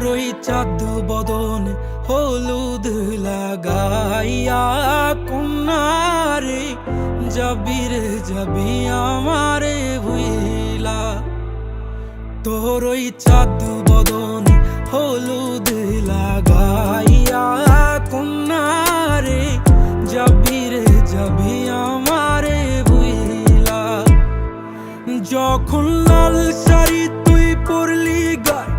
ওই চাঁদ বদন হলুদ লাগাইয়া কন্যারে যাবি রে যাবি আমারে ভুইলা। তোর ওই চাঁদ বদন হলুদ লাগাইয়া কন্যারে যাবি রে যাবি আমারে ভুইলা। যখন লাল শাড়ি তুই পরলি গায়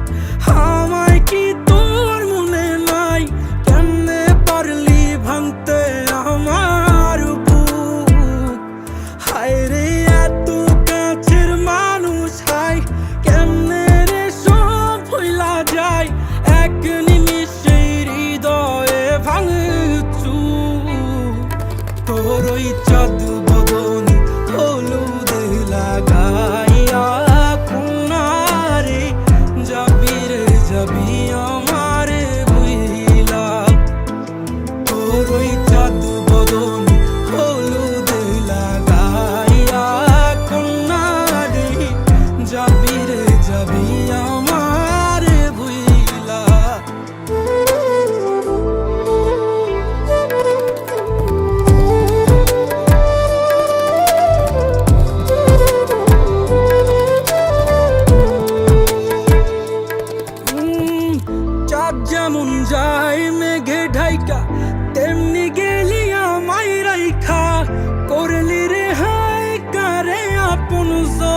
আমায় কি তোর মনে নাই? কেমনে পারলি ভাঙতে আমার বুক? হায় রে এত কাছের মানুষ হায় কেমনে রে সব ভুইলা যায়? এক নিমিষে হৃদয়ে ভাঙচু। তোর ওই চাঁদ বদন হলুদ লাগাইয়া কন্যারে যাবি রে যাবি আমারে ভুইলা। তোর ওই চাঁদ বদন হলুদ লাগাইয়া কন্যারে যাবি রে যাবি আমারে ভুইলা। চাঁদ যেমন যায় মেঘে ঢাইকা তেমনি গেলি আমায় রাইখা। করলি রে হাই কারে আপন জন।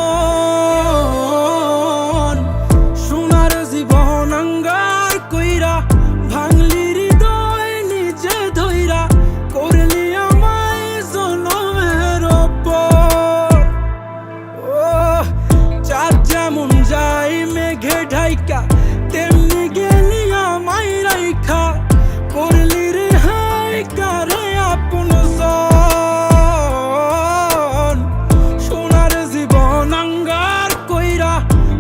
সোনার জীবন আঙ্গার কইরা ভাঙলি হৃদয় নিজে ধইরা। করলি আমায় জনমের পর। ও চাঁদ যেমন যায় মেঘে ঢাইকা তেমনি গেলি আমায় রাইখা। করলি রে হাই কারে আপন জন। সোনার জীবন আঙ্গার কইরা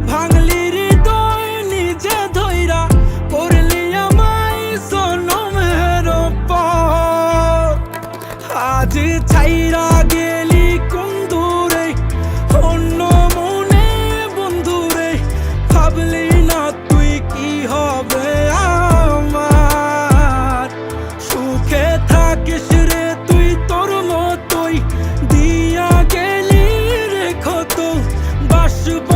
ভাঙলি হৃদয় নিজে ধইরা। করলি আমায় জনমের পর। আজ ছাইরা গেলি কোন দূরে অন্য মনে বন্ধুরে। ভাবলি না তুই কি হবে আমার? সুখে থাকিস রে তুই তোর মতোই দিয়া গেলি রে ক্ষত। বাসব